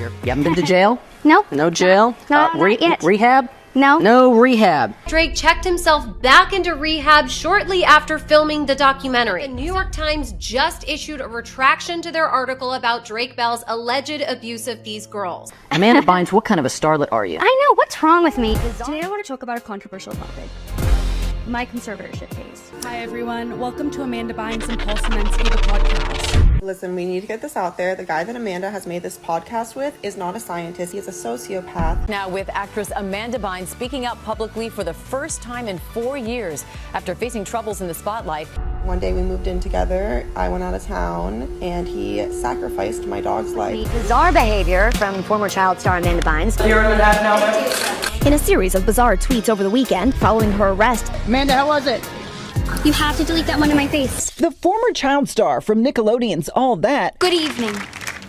behavior. You haven't been to jail? No. No jail? No, not yet. Rehab? No. No rehab. Drake checked himself back into rehab shortly after filming the documentary. The New York Times just issued a retraction to their article about Drake Bell's alleged abuse of these girls. Amanda Bynes, what kind of a starlet are you? I know, what's wrong with me? Today I want to talk about a controversial topic. My conservatorship case. Hi everyone, welcome to Amanda Bynes and Paul Semensky, the podcast. Listen, we need to get this out there. The guy that Amanda has made this podcast with is not a scientist. He's a sociopath. Now with actress Amanda Bynes speaking out publicly for the first time in 4 years after facing troubles in the spotlight. One day we moved in together. I went out of town and he sacrificed my dog's life. Bizarre behavior from former child star Amanda Bynes. In a series of bizarre tweets over the weekend following her arrest. Amanda, how was it? You have to delete that one in my face. The former child star from Nickelodeon's All That Good evening.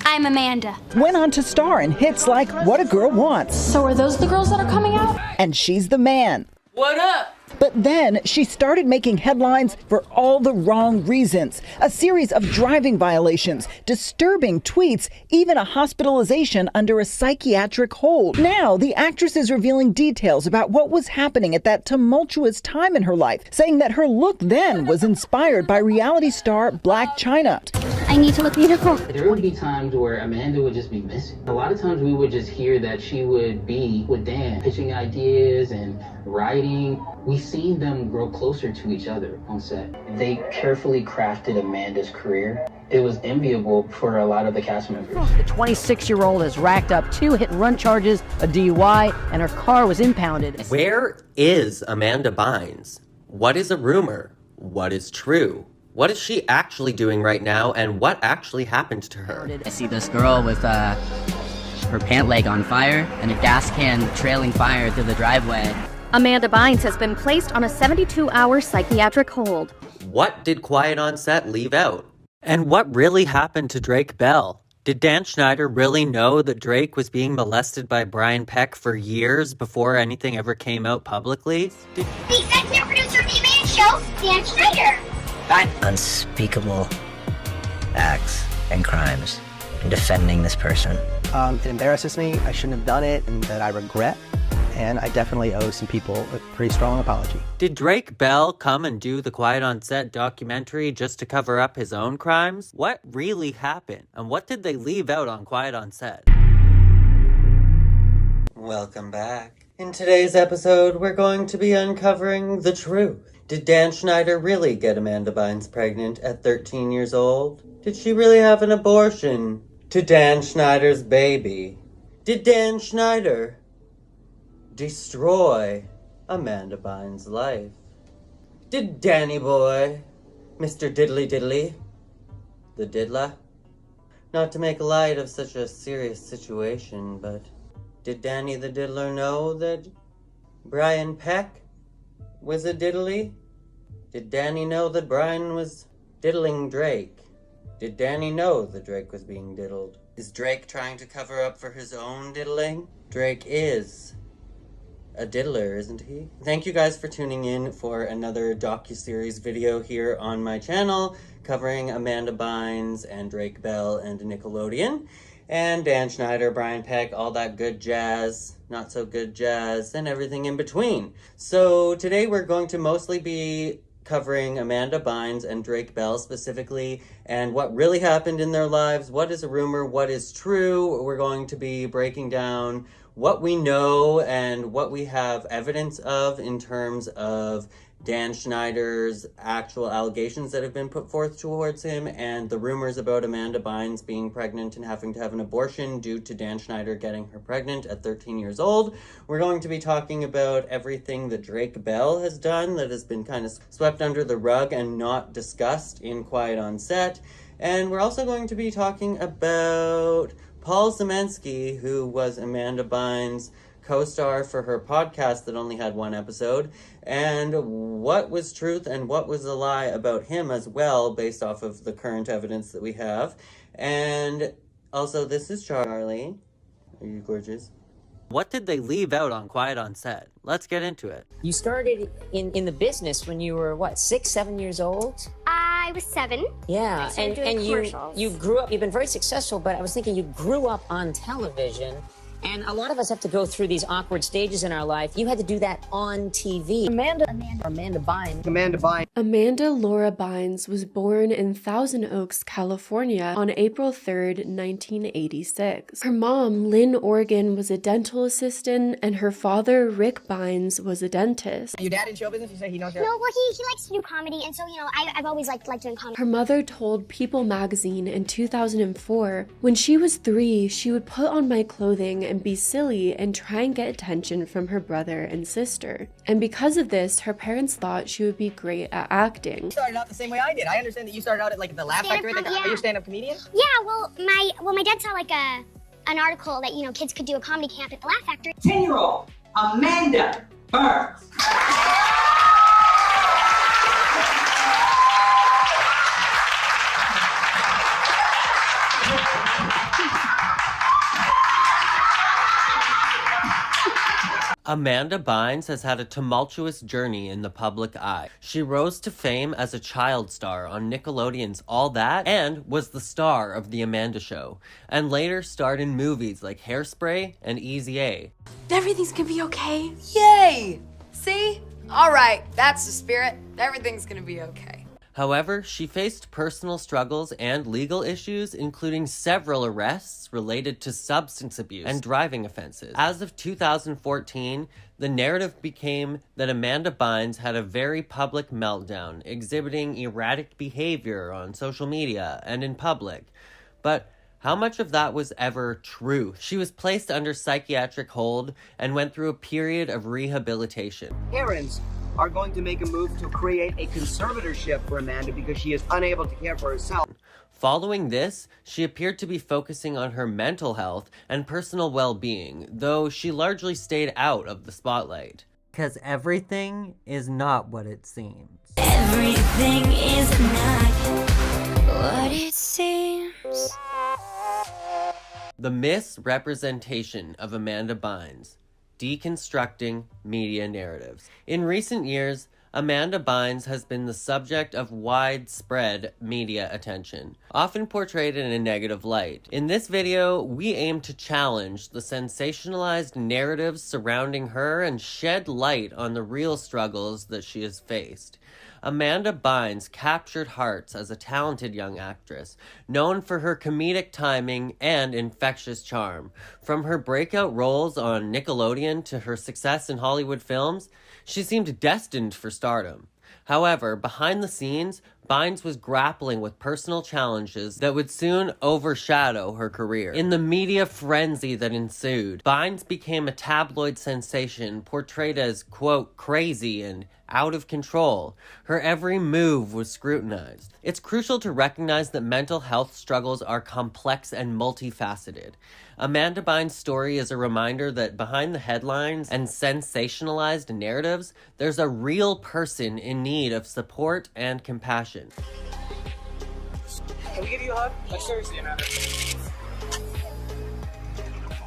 I'm Amanda. went on to star in hits like What a Girl Wants So are those the girls that are coming out? and She's the Man. What up? But then she started making headlines for all the wrong reasons. A series of driving violations, disturbing tweets, even a hospitalization under a psychiatric hold. Now, the actress is revealing details about what was happening at that tumultuous time in her life, saying that her look then was inspired by reality star Blac Chyna. I need to look beautiful. There would be times where Amanda would just be missing. A lot of times we would just hear that she would be with Dan, pitching ideas and writing. We've seen them grow closer to each other on set. They carefully crafted Amanda's career. It was enviable for a lot of the cast members. The 26-year-old has racked up 2 hit-and-run charges, a DUI, and her car was impounded. Where is Amanda Bynes? What is a rumor? What is true? What is she actually doing right now, and what actually happened to her? I see this girl with her pant leg on fire and a gas can trailing fire through the driveway. Amanda Bynes has been placed on a 72-hour psychiatric hold. What did Quiet on Set leave out? And what really happened to Drake Bell? Did Dan Schneider really know that Drake was being molested by Brian Peck for years before anything ever came out publicly? The executive producer of the Bynes Show, Dan Schneider. Unspeakable acts and crimes in defending this person. It embarrasses me. I shouldn't have done it, and that I regret. And I definitely owe some people a pretty strong apology. Did Drake Bell come and do the Quiet on Set documentary just to cover up his own crimes? What really happened? And what did they leave out on Quiet on Set? Welcome back. In today's episode, we're going to be uncovering the truth. Did Dan Schneider really get Amanda Bynes pregnant at 13 years old? Did she really have an abortion to Dan Schneider's baby? Did Dan Schneider destroy Amanda Bynes' life? Did Danny Boy, Mr. Diddly Diddly, the diddler, not to make light of such a serious situation, but did Danny the diddler know that Brian Peck was a diddly? Did Danny know that Brian was diddling Drake? Did Danny know that Drake was being diddled? Is Drake trying to cover up for his own diddling? Drake is a diddler, isn't he? Thank you guys for tuning in for another docuseries video here on my channel covering Amanda Bynes and Drake Bell and Nickelodeon and Dan Schneider, Brian Peck, all that good jazz, not so good jazz, and everything in between. So today we're going to mostly be covering Amanda Bynes and Drake Bell specifically, and what really happened in their lives, what is a rumor, what is true. We're going to be breaking down what we know and what we have evidence of in terms of Dan Schneider's actual allegations that have been put forth towards him and the rumors about Amanda Bynes being pregnant and having to have an abortion due to Dan Schneider getting her pregnant at 13 years old. We're going to be talking about everything that Drake Bell has done that has been kind of swept under the rug and not discussed in Quiet on Set. And we're also going to be talking about Paul Semensky, who was Amanda Bynes' co-star for her podcast that only had 1 episode, and what was truth and what was a lie about him as well, based off of the current evidence that we have. And also, this is Charlie. Are you gorgeous? What did they leave out on Quiet on Set? Let's get into it. You started in the business when you were, what, 6, 7 years old? I I was 7. Yeah, and you grew up, you've been very successful, but I was thinking you grew up on television. And a lot of us have to go through these awkward stages in our life. You had to do that on TV. Amanda Bynes. Amanda Laura Bynes was born in Thousand Oaks, California on April 3rd, 1986. Her mom, Lynn Organ, was a dental assistant, and her father, Rick Bynes, was a dentist. Your dad in show business? You say he knows that? No, well, he likes to do comedy, and so, I've always liked doing comedy. Her mother told People magazine in 2004, when she was 3, she would put on my clothing and be silly and try and get attention from her brother and sister. And because of this, her parents thought she would be great at acting. You started out the same way I did. I understand that you started out at the Laugh Factory. Are you a stand-up comedian? Yeah, well, my dad saw an article that, kids could do a comedy camp at the Laugh Factory. 10-year-old Amanda Bynes. Amanda Bynes has had a tumultuous journey in the public eye. She rose to fame as a child star on Nickelodeon's All That and was the star of The Amanda Show, and later starred in movies like Hairspray and Easy A. Everything's gonna be okay. Yay! See? All right, that's the spirit. Everything's gonna be okay. However, she faced personal struggles and legal issues, including several arrests related to substance abuse and driving offenses. As of 2014, the narrative became that Amanda Bynes had a very public meltdown, exhibiting erratic behavior on social media and in public. But how much of that was ever true? She was placed under psychiatric hold and went through a period of rehabilitation. Parents are going to make a move to create a conservatorship for Amanda because she is unable to care for herself. Following this, she appeared to be focusing on her mental health and personal well-being, though she largely stayed out of the spotlight. Because everything is not what it seems. Everything is not what it seems. The misrepresentation of Amanda Bynes. Deconstructing media narratives. In recent years, Amanda Bynes has been the subject of widespread media attention, often portrayed in a negative light. In this video, we aim to challenge the sensationalized narratives surrounding her and shed light on the real struggles that she has faced. Amanda Bynes captured hearts as a talented young actress, known for her comedic timing and infectious charm. From her breakout roles on Nickelodeon to her success in Hollywood films, she seemed destined for stardom. However, behind the scenes, Bynes was grappling with personal challenges that would soon overshadow her career. In the media frenzy that ensued, Bynes became a tabloid sensation, portrayed as, quote, crazy and out of control. Her every move was scrutinized. It's crucial to recognize that mental health struggles are complex and multifaceted. Amanda Bynes' story is a reminder that behind the headlines and sensationalized narratives, there's a real person in need of support and compassion. Can we give you a hug? Like, seriously, Amanda.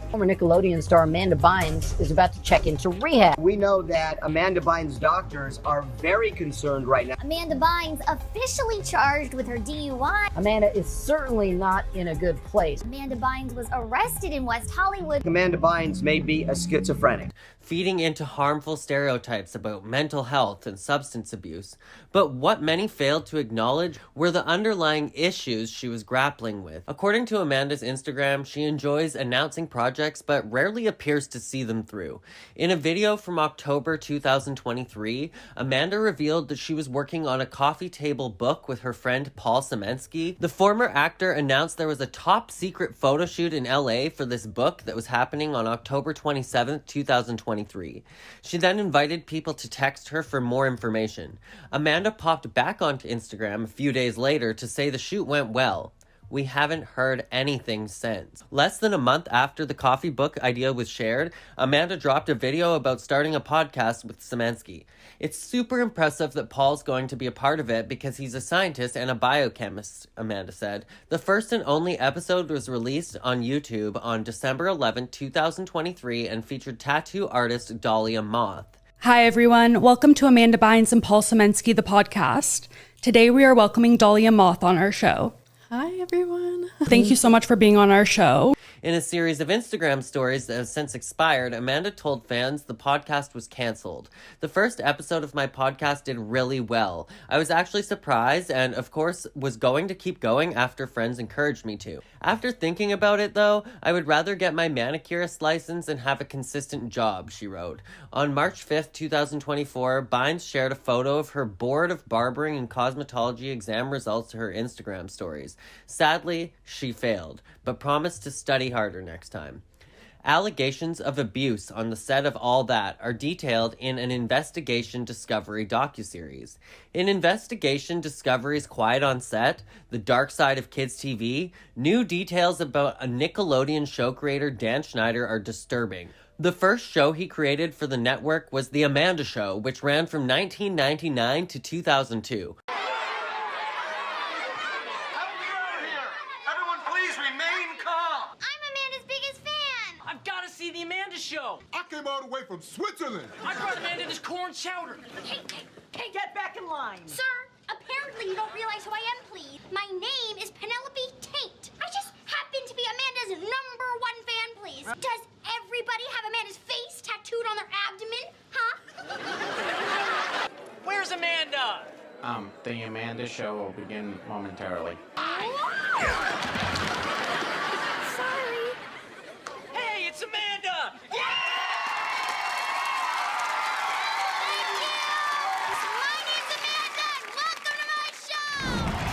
Former Nickelodeon star Amanda Bynes is about to check into rehab. We know that Amanda Bynes' doctors are very concerned right now. Amanda Bynes officially charged with her DUI. Amanda is certainly not in a good place. Amanda Bynes was arrested in West Hollywood. Amanda Bynes may be a schizophrenic, feeding into harmful stereotypes about mental health and substance abuse. But what many failed to acknowledge were the underlying issues she was grappling with. According to Amanda's Instagram, she enjoys announcing projects but rarely appears to see them through. In a video from October 2023, Amanda revealed that she was working on a coffee table book with her friend Paul Semensky. The former actor announced there was a top secret photo shoot in LA for this book that was happening on October 27th, 2023. She then invited people to text her for more information. Amanda popped back onto Instagram a few days later to say the shoot went well. We haven't heard anything since. Less than a month after the coffee book idea was shared, Amanda dropped a video about starting a podcast with Semensky. It's super impressive that Paul's going to be a part of it because he's a scientist and a biochemist, Amanda said. The first and only episode was released on YouTube on December 11, 2023 and featured tattoo artist Dahlia Moth. Hi everyone, welcome to Amanda Bynes and Paul Semensky, the podcast. Today we are welcoming Dahlia Moth on our show. Hi, everyone. Thank you so much for being on our show. In a series of Instagram stories that have since expired, Amanda told fans the podcast was canceled. The first episode of my podcast did really well. I was actually surprised and, of course, was going to keep going after friends encouraged me to. After thinking about it, though, I would rather get my manicurist license and have a consistent job, she wrote. On March 5th, 2024, Bynes shared a photo of her board of barbering and cosmetology exam results to her Instagram stories. Sadly, she failed, but promised to study harder next time. Allegations of abuse on the set of All That are detailed in an Investigation Discovery docuseries. In Investigation Discovery's Quiet on Set, The Dark Side of Kids TV, new details about a Nickelodeon show creator Dan Schneider are disturbing. The first show he created for the network was The Amanda Show, which ran from 1999 to 2002. The Amanda Show. I came all the way from Switzerland. I brought Amanda this corn chowder. Hey, get back in line. Sir, apparently you don't realize who I am, please. My name is Penelope Tate. I just happen to be Amanda's #1 fan, please. Does everybody have Amanda's face tattooed on their abdomen, huh? Where's Amanda? The Amanda Show will begin momentarily. Sorry. Hey, it's Amanda! Yeah!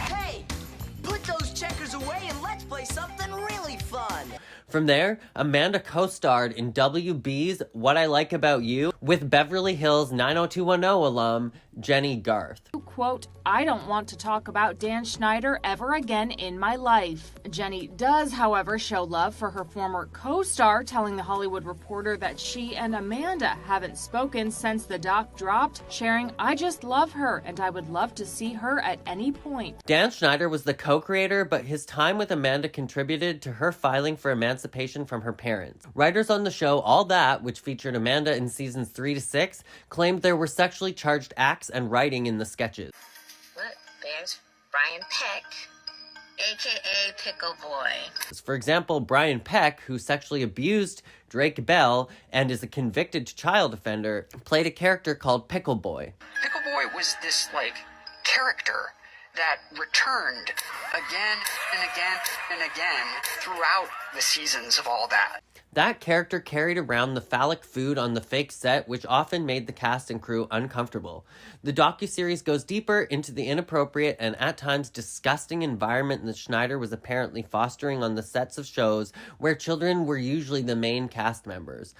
Hey, put those checkers away and let's play something really fun. From there, Amanda co-starred in WB's What I Like About You with Beverly Hills 90210 alum Jenny Garth. Quote, I don't want to talk about Dan Schneider ever again in my life. Jenny does, however, show love for her former co-star, telling The Hollywood Reporter that she and Amanda haven't spoken since the doc dropped, sharing, I just love her and I would love to see her at any point. Dan Schneider was the co-creator, but his time with Amanda contributed to her filing for emancipation from her parents. Writers on the show All That, which featured Amanda in seasons 3 to 6, claimed there were sexually charged acts and writing in the sketches. Look, there's Brian Peck, aka Pickle Boy. For example, Brian Peck, who sexually abused Drake Bell and is a convicted child offender, played a character called Pickle Boy. Pickle Boy was this, character that returned again and again and again throughout the seasons of All That. That character carried around the phallic food on the fake set, which often made the cast and crew uncomfortable. The docuseries goes deeper into the inappropriate and at times disgusting environment that Schneider was apparently fostering on the sets of shows where children were usually the main cast members.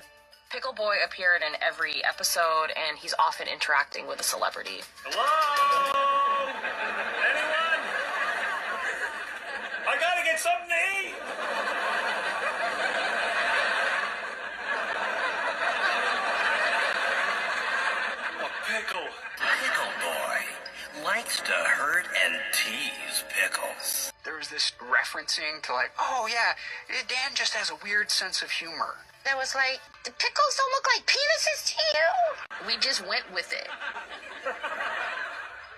Pickle Boy appeared in every episode, and he's often interacting with a celebrity. Hello? Anyone? I gotta get something to eat! Pickle Boy likes to hurt and tease Pickles. There was this referencing to oh yeah, Dan just has a weird sense of humor. That was like, the pickles don't look like penises to you? We just went with it.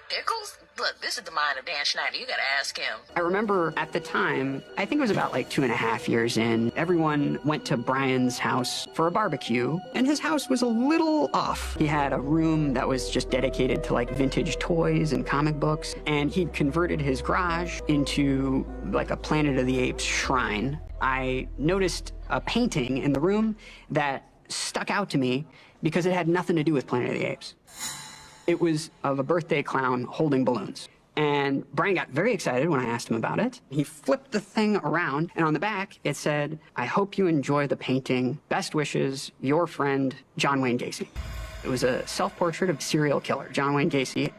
Pickles? Look, this is the mind of Dan Schneider. You gotta ask him. I remember at the time, I think it was about 2.5 years in, everyone went to Brian's house for a barbecue, and his house was a little off. He had a room that was just dedicated to vintage toys and comic books, and he'd converted his garage into a Planet of the Apes shrine. I noticed a painting in the room that stuck out to me because it had nothing to do with Planet of the Apes. It was of a birthday clown holding balloons. And Brian got very excited when I asked him about it. He flipped the thing around, and on the back it said, I hope you enjoy the painting. Best wishes, your friend, John Wayne Gacy. It was a self-portrait of a serial killer, John Wayne Gacy.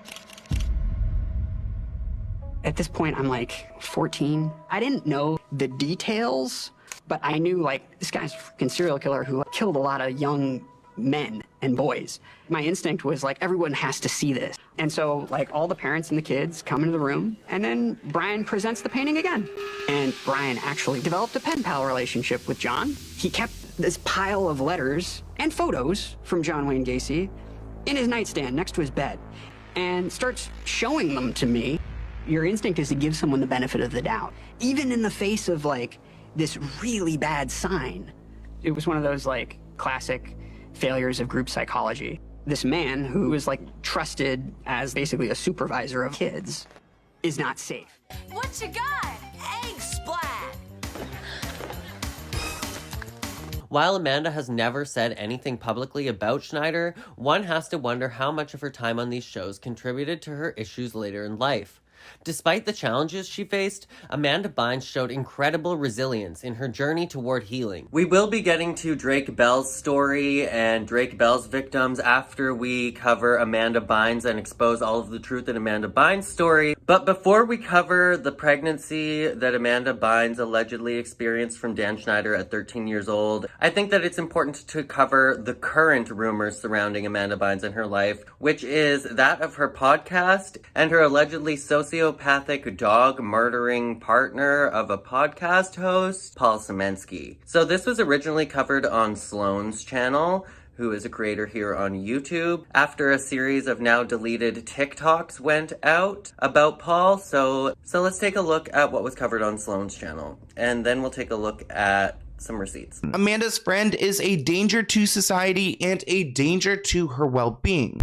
At this point, I'm 14. I didn't know the details, but I knew this guy's a freaking serial killer who killed a lot of young men and boys. My instinct was everyone has to see this. And so all the parents and the kids come into the room, and then Brian presents the painting again. And Brian actually developed a pen pal relationship with John. He kept this pile of letters and photos from John Wayne Gacy in his nightstand next to his bed. and starts showing them to me, your instinct is to give someone the benefit of the doubt, even in the face of like this really bad sign. It was one of those like classic failures of group psychology. This man who was like trusted as basically a supervisor of kids is not safe. What you got? Egg splat! While Amanda has never said anything publicly about Schneider, one has to wonder how much of her time on these shows contributed to her issues later in life. Despite the challenges she faced, Amanda Bynes showed incredible resilience in her journey toward healing. We will be getting to Drake Bell's story and Drake Bell's victims after we cover Amanda Bynes and expose all of the truth in Amanda Bynes' story. But before we cover the pregnancy that Amanda Bynes allegedly experienced from Dan Schneider at 13 years old, I think that it's important to cover the current rumors surrounding Amanda Bynes and her life, which is that of her podcast and her allegedly sociopathic dog murdering partner of a podcast host, Paul Semensky. So this was originally covered on Sloane's channel, who is a creator here on YouTube, after a series of now deleted TikToks went out about Paul. So let's take a look at what was covered on Sloane's channel, and then we'll take a look at some receipts. Amanda's friend is a danger to society and a danger to her well-being.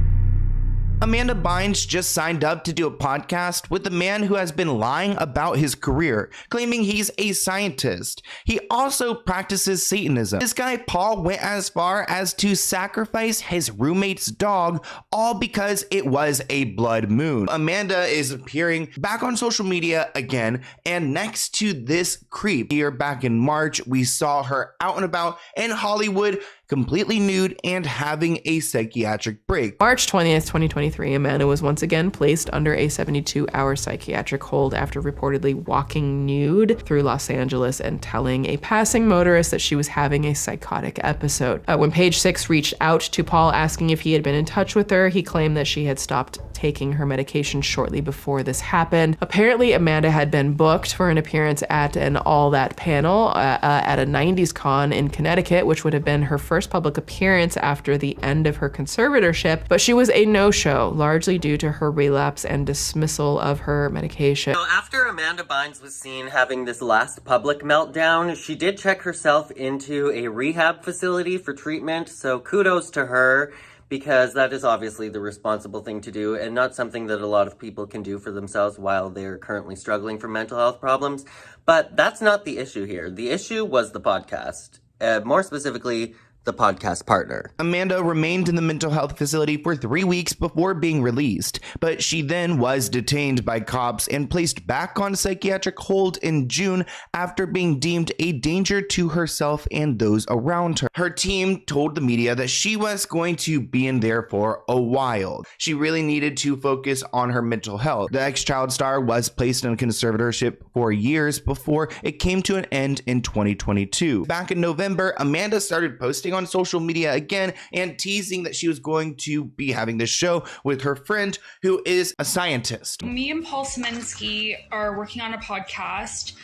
Amanda Bynes just signed up to do a podcast with a man who has been lying about his career, claiming he's a scientist. He also practices Satanism. This guy, Paul, went as far as to sacrifice his roommate's dog, all because it was a blood moon. Amanda is appearing back on social media again, and next to this creep here back in March, we saw her out and about in Hollywood, completely nude and having a psychiatric break. March 20th, 2023, Amanda was once again placed under a 72-hour psychiatric hold after reportedly walking nude through Los Angeles and telling a passing motorist that she was having a psychotic episode. When Page Six reached out to Paul asking if he had been in touch with her, he claimed that she had stopped taking her medication shortly before this happened. Apparently, Amanda had been booked for an appearance at an All That panel at a 90s con in Connecticut, which would have been her first public appearance after the end of her conservatorship, but she was a no-show, largely due to her relapse and dismissal of her medication. So after Amanda Bynes was seen having this last public meltdown, she did check herself into a rehab facility for treatment, so kudos to her, because that is obviously the responsible thing to do and not something that a lot of people can do for themselves while they're currently struggling from mental health problems. But that's not the issue here. The issue was the podcast, more specifically, the podcast partner. Amanda remained in the mental health facility for 3 weeks before being released, but she then was detained by cops and placed back on psychiatric hold in June after being deemed a danger to herself and those around her. Her team told the media that she was going to be in there for a while. She really needed to focus on her mental health. The ex-child star was placed in conservatorship for years before it came to an end in 2022. Back in November, Amanda started posting on social media again and teasing that she was going to be having this show with her friend who is a scientist. Me and Paul Semensky are working on a podcast.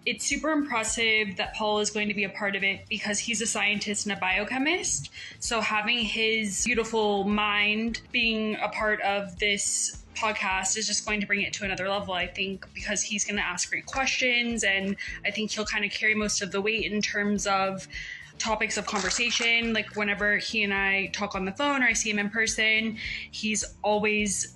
It's super impressive that Paul is going to be a part of it because he's a scientist and a biochemist. So having his beautiful mind being a part of this podcast is just going to bring it to another level, I think, because he's going to ask great questions, and I think he'll kind of carry most of the weight in terms of topics of conversation. Like whenever he and I talk on the phone or I see him in person, he's always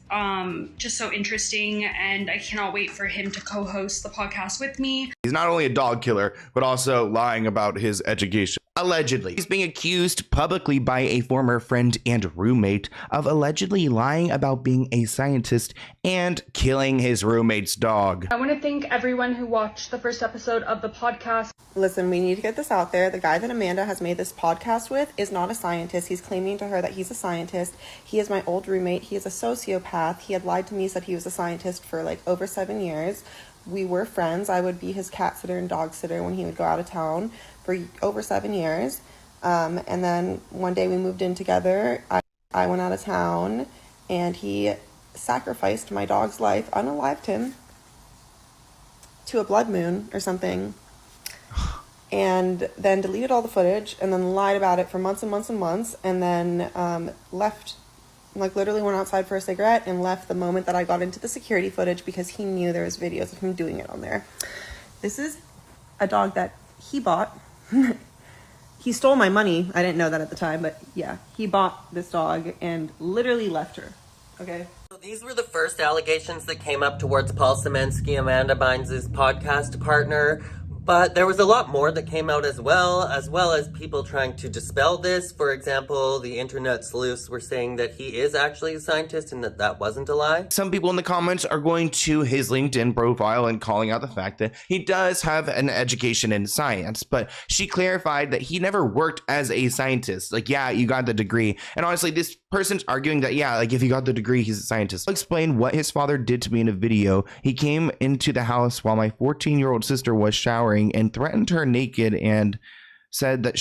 just so interesting, and I cannot wait for him to co-host the podcast with me. He's not only a dog killer, but also lying about his education. Allegedly, he's being accused publicly by a former friend and roommate of allegedly lying about being a scientist and killing his roommate's dog. I want to thank everyone who watched the first episode of the podcast. Listen, we need to get this out there. The guy that Amanda has made this podcast with is not a scientist. He's claiming to her that he's a scientist. He is my old roommate. He is a sociopath. He had lied to me, said he was a scientist for like over 7 years. We were friends. I would be his cat sitter and dog sitter when he would go out of town for over 7 years. And then one day we moved in together. I went out of town and he sacrificed my dog's life, unalived him to a blood moon or something, and then deleted all the footage and then lied about it for months and months and months, and then left Like, literally went outside for a cigarette and left the moment that I got into the security footage because he knew there was videos of him doing it on there. This is a dog that he bought. He stole my money. I didn't know that at the time, but yeah, he bought this dog and literally left her. Okay. So these were the first allegations that came up towards Paul Semensky, Amanda Bynes' podcast partner. But there was a lot more that came out as well as people trying to dispel this. For example, the internet sleuths were saying that he is actually a scientist and that wasn't a lie. Some people in the comments are going to his LinkedIn profile and calling out the fact that he does have an education in science, but she clarified that he never worked as a scientist. Like, yeah, you got the degree. And honestly, this person's arguing that, yeah, like if he got the degree, he's a scientist. I'll explain what his father did to me in a video. He came into the house while my 14-year-old sister was showering and threatened her naked and said that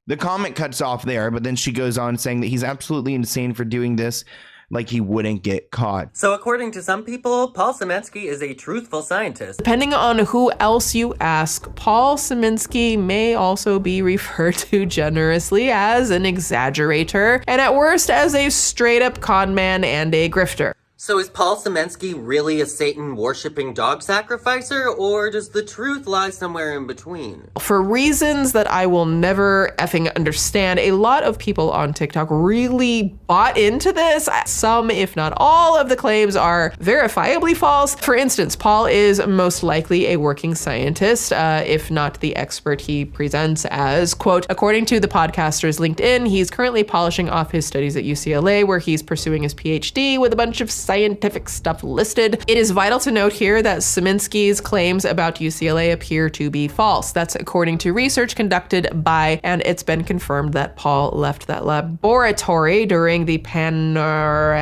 the comment cuts off there, but then she goes on saying that he's absolutely insane for doing this, like he wouldn't get caught. So according to some people, Paul Semensky is a truthful scientist. Depending on who else you ask, Paul Semensky may also be referred to generously as an exaggerator, and at worst as a straight-up con man and a grifter. So is Paul Semensky really a Satan-worshipping dog sacrificer, or does the truth lie somewhere in between? For reasons that I will never effing understand, a lot of people on TikTok really bought into this. Some, if not all, of the claims are verifiably false. For instance, Paul is most likely a working scientist, if not the expert he presents as. Quote, according to the podcaster's LinkedIn, he's currently polishing off his studies at UCLA, where he's pursuing his PhD with a bunch of scientific stuff listed. It is vital to note here that Semensky's claims about UCLA appear to be false. That's according to research conducted by, and it's been confirmed that Paul left that laboratory during the pandemic.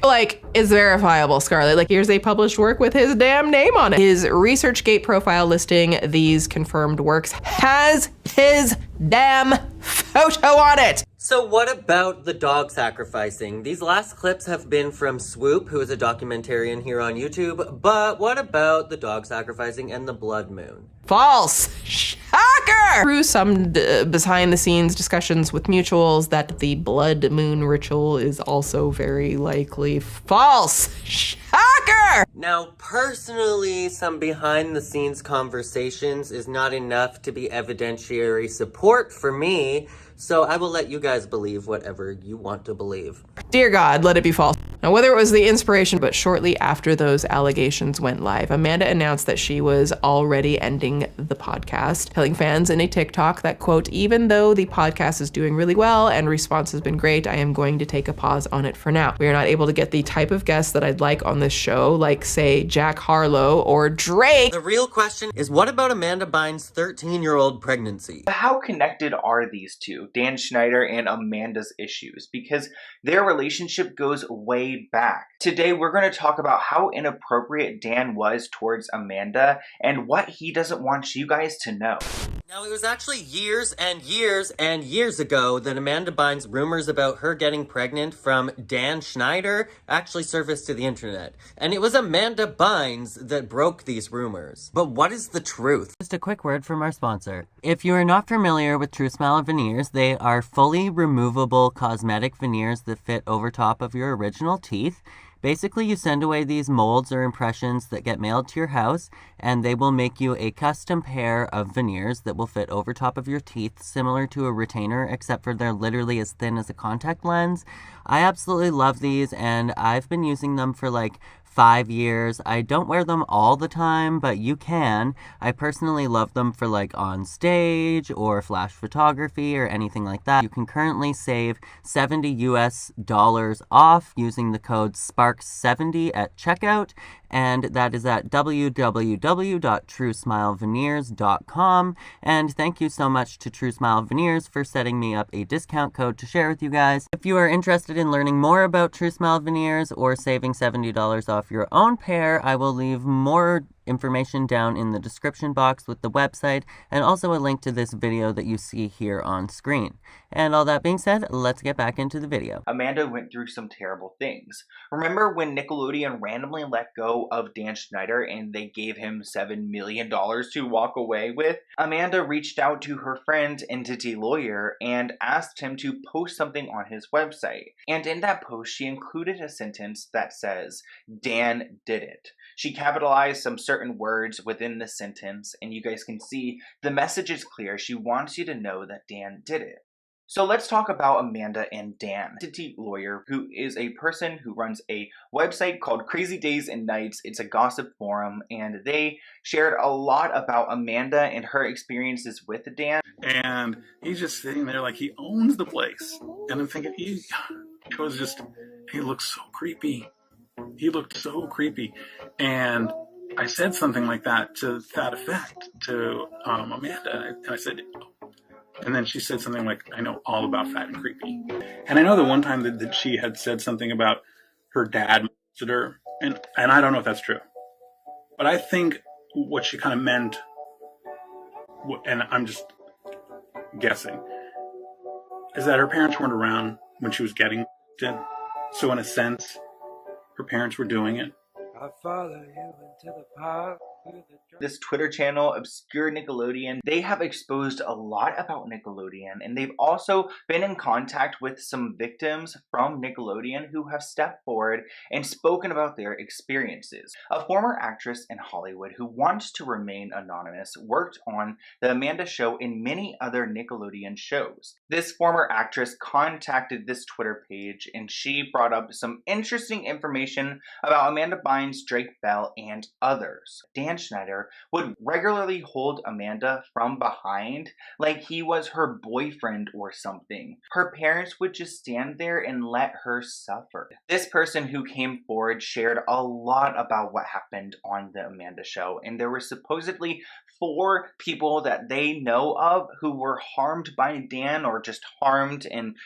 Like, is verifiable, Scarlett. Like, here's a published work with his damn name on it. His ResearchGate profile listing these confirmed works has his damn photo on it. So what about the dog sacrificing? These last clips have been from Swoop, who is a documentarian here on YouTube, but what about the dog sacrificing and the blood moon? False. Shocker! Through some behind-the-scenes discussions with mutuals that the blood moon ritual is also very likely false. Shocker! Now, personally, some behind-the-scenes conversations is not enough to be evidentiary support for me, so I will let you guys believe whatever you want to believe. Dear God, let it be false. Now, whether it was the inspiration, but shortly after those allegations went live, Amanda announced that she was already ending the podcast, telling fans in a TikTok that, quote, even though the podcast is doing really well and response has been great, I am going to take a pause on it for now. We are not able to get the type of guests that I'd like on this show, like, say, Jack Harlow or Drake. The real question is, what about Amanda Bynes' 13-year-old pregnancy? How connected are these two, Dan Schneider and Amanda's issues? Because their relationship goes way back. Today, we're going to talk about how inappropriate Dan was towards Amanda and what he doesn't want you guys to know. Now, it was actually years and years and years ago that Amanda Bynes' rumors about her getting pregnant from Dan Schneider actually surfaced to the internet. And it was Amanda Bynes that broke these rumors. But what is the truth? Just a quick word from our sponsor. If you are not familiar with True Smile veneers, they are fully removable cosmetic veneers that fit over top of your original teeth. Basically, you send away these molds or impressions that get mailed to your house, and they will make you a custom pair of veneers that will fit over top of your teeth, similar to a retainer, except for they're literally as thin as a contact lens. I absolutely love these, and I've been using them for like 5 years. I don't wear them all the time, but you can. I personally love them for like on stage or flash photography or anything like that. You can currently save $70 US off using the code SPARKS70 at checkout, and that is at www.truesmileveneers.com. And thank you so much to True Smile Veneers for setting me up a discount code to share with you guys. If you are interested in learning more about True Smile Veneers or saving $70 off your own pair, I will leave more information down in the description box with the website, and also a link to this video that you see here on screen. And all that being said, let's get back into the video. Amanda went through some terrible things. Remember when Nickelodeon randomly let go of Dan Schneider and they gave him $7 million to walk away with? Amanda reached out to her friend, Entity Lawyer, and asked him to post something on his website. And in that post, she included a sentence that says, "Dan did it." She capitalized some certain words within the sentence, and you guys can see the message is clear. She wants you to know that Dan did it. So let's talk about Amanda and Dan. Entity Lawyer, who is a person who runs a website called Crazy Days and Nights. It's a gossip forum, and they shared a lot about Amanda and her experiences with Dan. And he's just sitting there like he owns the place. And I'm thinking, he looked so creepy. He looked so creepy. And I said something like that to that effect to Amanda. And I said, and then she said something like, "I know all about fat and creepy." And I know the one time that she had said something about her dad molested her, and I don't know if that's true. But I think what she kind of meant, and I'm just guessing, is that her parents weren't around when she was getting molested. So in a sense, her parents were doing it. I follow you into the park. This Twitter channel, Obscure Nickelodeon, they have exposed a lot about Nickelodeon, and they've also been in contact with some victims from Nickelodeon who have stepped forward and spoken about their experiences. A former actress in Hollywood who wants to remain anonymous worked on The Amanda Show and many other Nickelodeon shows. This former actress contacted this Twitter page, and she brought up some interesting information about Amanda Bynes, Drake Bell, and others. Dan Schneider would regularly hold Amanda from behind like he was her boyfriend or something. Her parents would just stand there and let her suffer. This person who came forward shared a lot about what happened on The Amanda Show, and there were supposedly 4 people that they know of who were harmed by Dan, or just harmed in,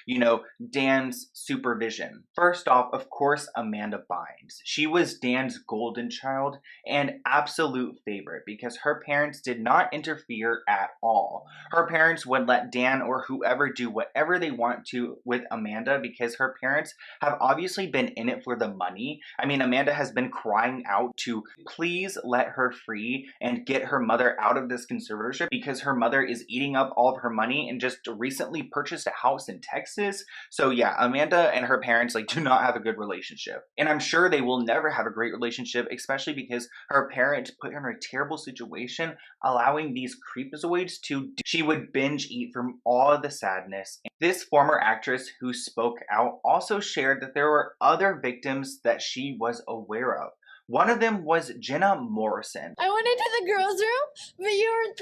Dan's supervision. First off, of course, Amanda Bynes. She was Dan's golden child and absolute favorite because her parents did not interfere at all. Her parents would let Dan or whoever do whatever they want to with Amanda because her parents have obviously been in it for the money. I mean, Amanda has been crying out to please let her free and get her mother out of this conservatorship because her mother is eating up all of her money and just recently purchased a house in Texas. So yeah, Amanda and her parents do not have a good relationship. And I'm sure they will never have a great relationship, especially because her parents put her in a terrible situation, allowing these creepazoids to she would binge eat from all of the sadness. This former actress who spoke out also shared that there were other victims that she was aware of. One of them was Jenna Morrison. I went into the girls' room, but you weren't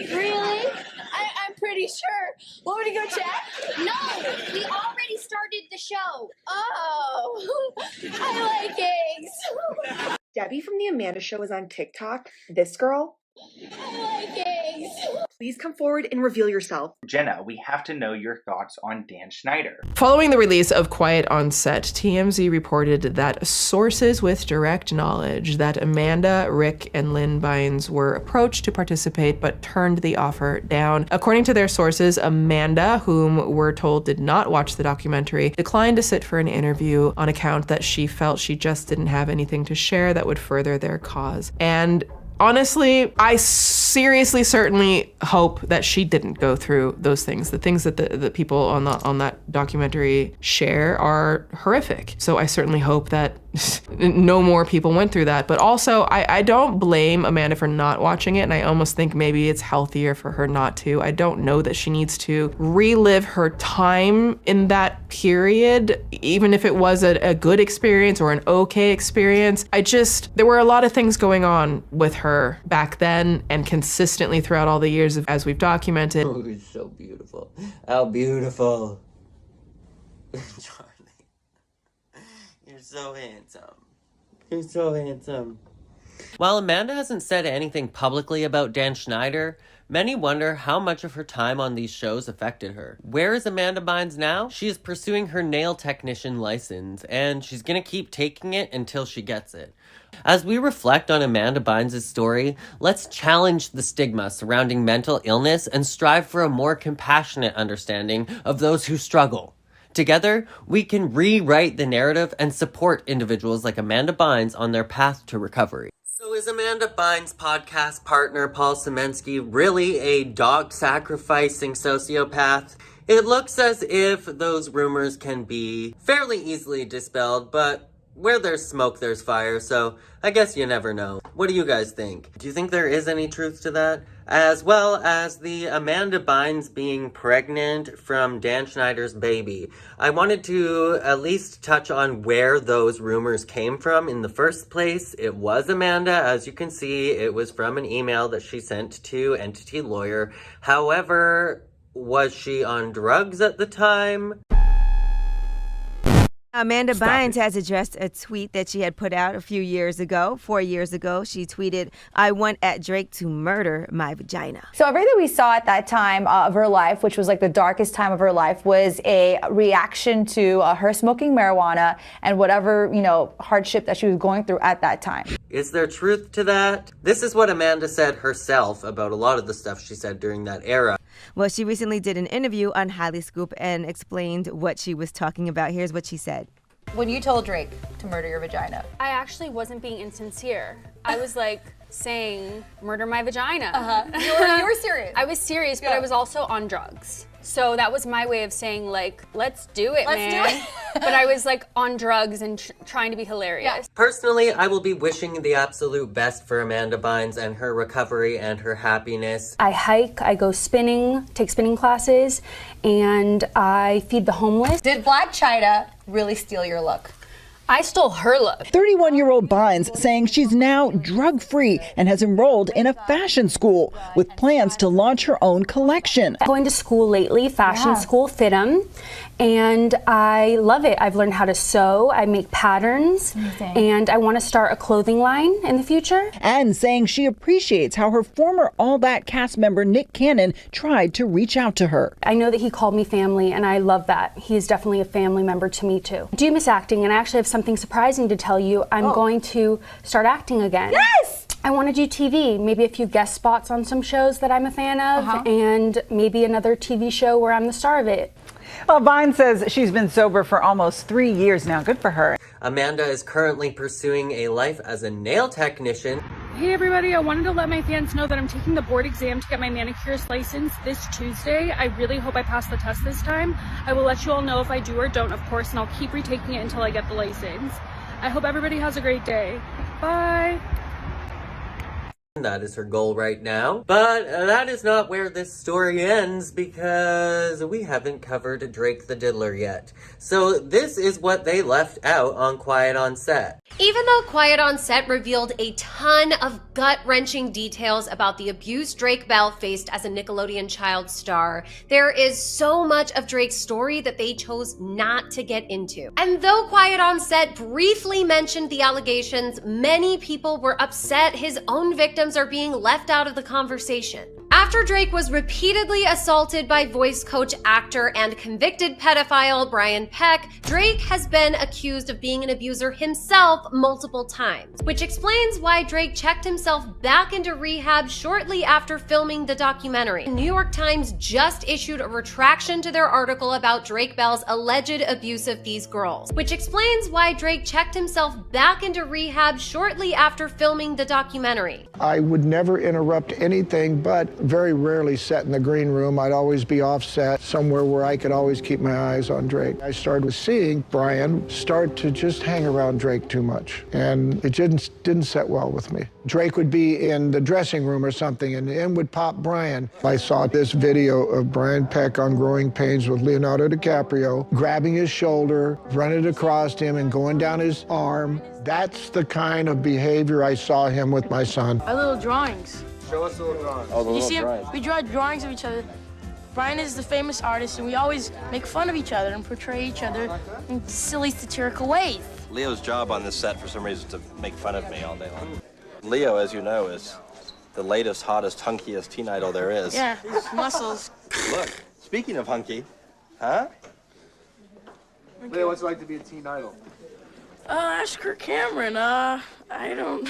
there. Really? I'm pretty sure. Want me to go check? No, we already started the show. Oh, I like eggs. Debbie from The Amanda Show is on TikTok. This girl? I like eggs. Please come forward and reveal yourself. Jenna, we have to know your thoughts on Dan Schneider. Following the release of Quiet on Set, TMZ reported that sources with direct knowledge that Amanda, Rick, and Lynn Bynes were approached to participate but turned the offer down. According to their sources, Amanda, whom we're told did not watch the documentary, declined to sit for an interview on account that she felt she just didn't have anything to share that would further their cause. And honestly, I seriously, certainly hope that she didn't go through those things. The things that the people on that documentary share are horrific. So I certainly hope that no more people went through that. But also, I don't blame Amanda for not watching it, and I almost think maybe it's healthier for her not to. I don't know that she needs to relive her time in that period, even if it was a good experience or an okay experience. There were a lot of things going on with her back then and consistently throughout all the years as we've documented. Oh, it's so beautiful. How beautiful. Charlie, you're so handsome. You're so handsome. While Amanda hasn't said anything publicly about Dan Schneider, many wonder how much of her time on these shows affected her. Where is Amanda Bynes now? She is pursuing her nail technician license, and she's gonna keep taking it until she gets it. As we reflect on Amanda Bynes' story, let's challenge the stigma surrounding mental illness and strive for a more compassionate understanding of those who struggle. Together, we can rewrite the narrative and support individuals like Amanda Bynes on their path to recovery. So is Amanda Bynes' podcast partner Paul Semensky really a dog-sacrificing sociopath? It looks as if those rumors can be fairly easily dispelled, but where there's smoke, there's fire, so I guess you never know. What do you guys think? Do you think there is any truth to that? As well as the Amanda Bynes being pregnant from Dan Schneider's baby. I wanted to at least touch on where those rumors came from in the first place. It was Amanda. As you can see, it was from an email that she sent to Entity Lawyer. However, was she on drugs at the time? Amanda Bynes has addressed a tweet that she had put out a few years ago. 4 years ago, she tweeted, "I want at Drake to murder my vagina." So everything we saw at that time of her life, which was like the darkest time of her life, was a reaction to her smoking marijuana and whatever, hardship that she was going through at that time. Is there truth to that? This is what Amanda said herself about a lot of the stuff she said during that era. Well, she recently did an interview on Highly Scoop and explained what she was talking about. Here's what she said. When you told Drake to murder your vagina, I actually wasn't being insincere. I was like saying, murder my vagina. You were serious. I was serious, but I was also on drugs. So that was my way of saying, like, let's do it, man. But I was like on drugs and trying to be hilarious. Personally, I will be wishing the absolute best for Amanda Bynes and her recovery and her happiness. I hike, I go spinning, take spinning classes, and I feed the homeless. Did Black China really steal your look? I stole her look. 31-year-old Bynes saying she's now drug-free and has enrolled in a fashion school with plans to launch her own collection. I'm going to school lately, fashion school, FITM, and I love it. I've learned how to sew, I make patterns, and I want to start a clothing line in the future. And saying she appreciates how her former All That cast member Nick Cannon tried to reach out to her. I know that he called me family, and I love that. He's definitely a family member to me too. I do miss acting, and I actually have something surprising to tell you. I'm going to start acting again. Yes! I want to do TV, maybe a few guest spots on some shows that I'm a fan of, and maybe another TV show where I'm the star of it. Well, Bynes says she's been sober for almost 3 years now. Good for her. Amanda is currently pursuing a life as a nail technician. Hey everybody, I wanted to let my fans know that I'm taking the board exam to get my manicurist license this Tuesday. I really hope I pass the test this time. I will let you all know if I do or don't, of course, and I'll keep retaking it until I get the license. I hope everybody has a great day. Bye. That is her goal right now. But that is not where this story ends because we haven't covered Drake the Diddler yet. So this is what they left out on Quiet on Set. Even though Quiet on Set revealed a ton of gut-wrenching details about the abuse Drake Bell faced as a Nickelodeon child star, there is so much of Drake's story that they chose not to get into. And though Quiet on Set briefly mentioned the allegations, many people were upset his own victims are being left out of the conversation. After Drake was repeatedly assaulted by voice coach, actor, and convicted pedophile Brian Peck, Drake has been accused of being an abuser himself multiple times, which explains why Drake checked himself back into rehab shortly after filming the documentary. The New York Times just issued a retraction to their article about Drake Bell's alleged abuse of these girls, which explains why Drake checked himself back into rehab shortly after filming the documentary. I would never interrupt anything, but very rarely sat in the green room. I'd always be offset somewhere where I could always keep my eyes on Drake. I started seeing Brian start to just hang around Drake too much, and it didn't set well with me. Drake would be in the dressing room or something, and in would pop Brian. I saw this video of Brian Peck on Growing Pains with Leonardo DiCaprio, grabbing his shoulder, running across him, and going down his arm. That's the kind of behavior I saw him with my son. Our little drawings. Show us the little drawings. Oh, you see, we draw drawings of each other. Brian is the famous artist, and we always make fun of each other and portray each other in silly, satirical ways. Leo's job on this set, for some reason, is to make fun of me all day long. Leo, as you know, is the latest, hottest, hunkiest teen idol there is. Yeah, muscles. Look, speaking of hunky, huh? Leo, what's it like to be a teen idol? Ask her, Cameron. I don't.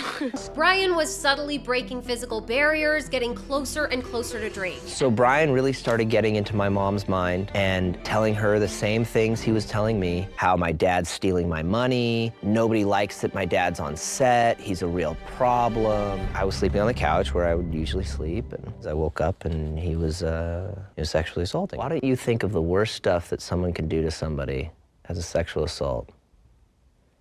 Brian was subtly breaking physical barriers, getting closer and closer to Drake. So Brian really started getting into my mom's mind and telling her the same things he was telling me, how my dad's stealing my money, nobody likes that my dad's on set, he's a real problem. I was sleeping on the couch where I would usually sleep, and I woke up and he was sexually assaulting. Why don't you think of the worst stuff that someone can do to somebody as a sexual assault?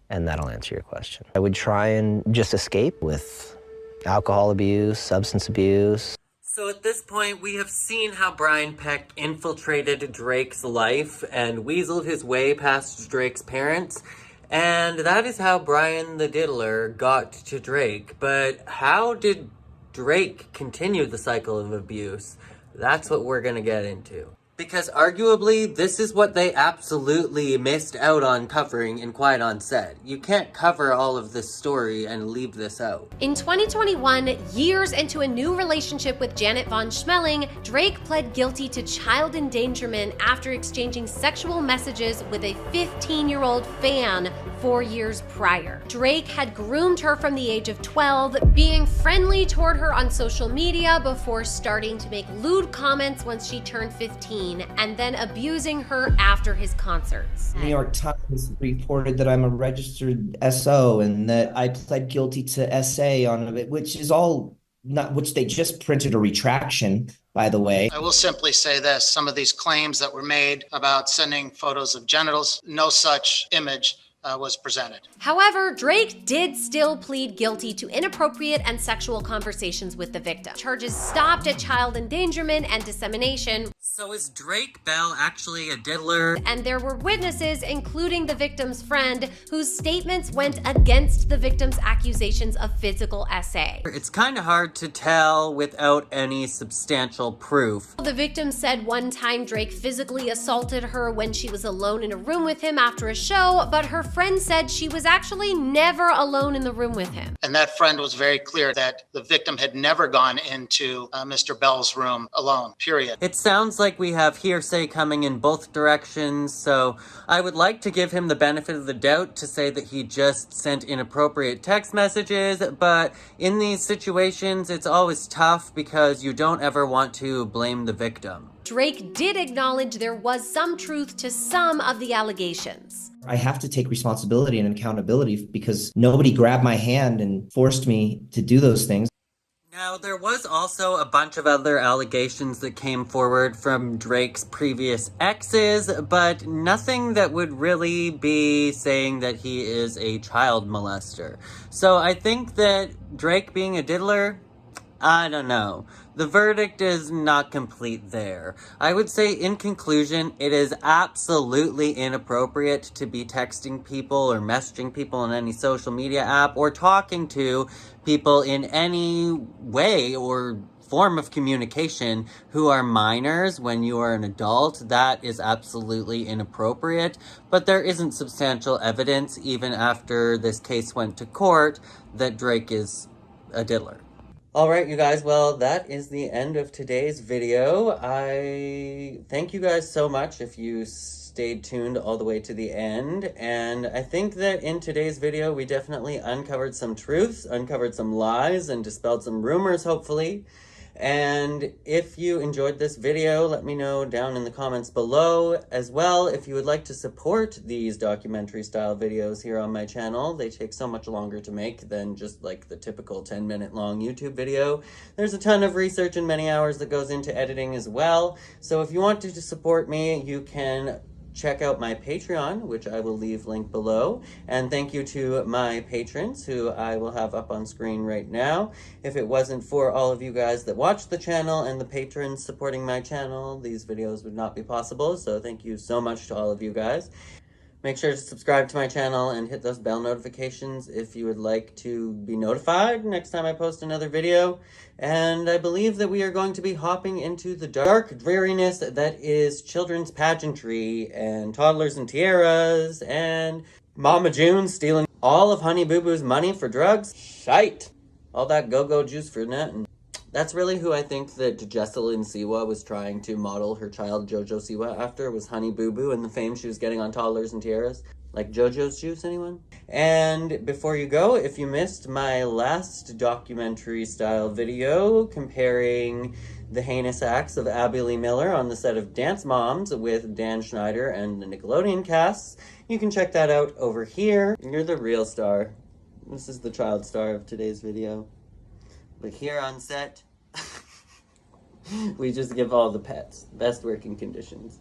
And that'll answer your question. I would try and just escape with alcohol abuse, substance abuse. So at this point, we have seen how Brian Peck infiltrated Drake's life and weaseled his way past Drake's parents. And that is how Brian the Diddler got to Drake. But how did Drake continue the cycle of abuse? That's what we're gonna get into. Because arguably, this is what they absolutely missed out on covering in Quiet on Set. You can't cover all of this story and leave this out. In 2021, years into a new relationship with Janet Von Schmeling, Drake pled guilty to child endangerment after exchanging sexual messages with a 15-year-old fan 4 years prior. Drake had groomed her from the age of 12, being friendly toward her on social media before starting to make lewd comments once she turned 15. And then abusing her after his concerts. New York Times reported that I'm a registered SO and that I pled guilty to SA on it, which is all not, which they just printed a retraction, by the way. I will simply say this, some of these claims that were made about sending photos of genitals, no such image was presented. However, Drake did still plead guilty to inappropriate and sexual conversations with the victim. Charges stopped at child endangerment and dissemination. So is Drake Bell actually a diddler? And there were witnesses, including the victim's friend, whose statements went against the victim's accusations of physical SA. It's kind of hard to tell without any substantial proof. The victim said one time Drake physically assaulted her when she was alone in a room with him after a show, but her friend said she was actually never alone in the room with him. And that friend was very clear that the victim had never gone into Mr. Bell's room alone, period. It sounds like we have hearsay coming in both directions, so I would like to give him the benefit of the doubt to say that he just sent inappropriate text messages, but in these situations, it's always tough because you don't ever want to blame the victim. Drake did acknowledge there was some truth to some of the allegations. I have to take responsibility and accountability because nobody grabbed my hand and forced me to do those things. Now, there was also a bunch of other allegations that came forward from Drake's previous exes, but nothing that would really be saying that he is a child molester. So I think that Drake being a diddler, I don't know. The verdict is not complete there. I would say, in conclusion, it is absolutely inappropriate to be texting people or messaging people on any social media app or talking to people in any way or form of communication who are minors when you are an adult. That is absolutely inappropriate, but there isn't substantial evidence, even after this case went to court, that Drake is a diddler. Alright, you guys, well, that is the end of today's video. I thank you guys so much if you stayed tuned all the way to the end, and I think that in today's video we definitely uncovered some truths, uncovered some lies, and dispelled some rumors, hopefully. And if you enjoyed this video, let me know down in the comments below. As well, if you would like to support these documentary style videos here on my channel, they take so much longer to make than just like the typical 10-minute long YouTube video. There's a ton of research and many hours that goes into editing as well. So if you want to support me, you can check out my Patreon, which I will leave linked below. And thank you to my patrons, who I will have up on screen right now. If it wasn't for all of you guys that watch the channel and the patrons supporting my channel, these videos would not be possible. So thank you so much to all of you guys. Make sure to subscribe to my channel and hit those bell notifications if you would like to be notified next time I post another video. And I believe that we are going to be hopping into the dark dreariness that is children's pageantry and toddlers and tiaras and Mama June stealing all of Honey Boo Boo's money for drugs. Shite. All that go-go juice for nothing. That's really who I think that Jessalyn Siwa was trying to model her child Jojo Siwa after, was Honey Boo Boo, and the fame she was getting on toddlers and tiaras. Like JoJo's juice, anyone? And before you go, if you missed my last documentary-style video comparing the heinous acts of Abby Lee Miller on the set of Dance Moms with Dan Schneider and the Nickelodeon casts, you can check that out over here. You're the real star. This is the child star of today's video. But here on set, we just give all the pets best working conditions.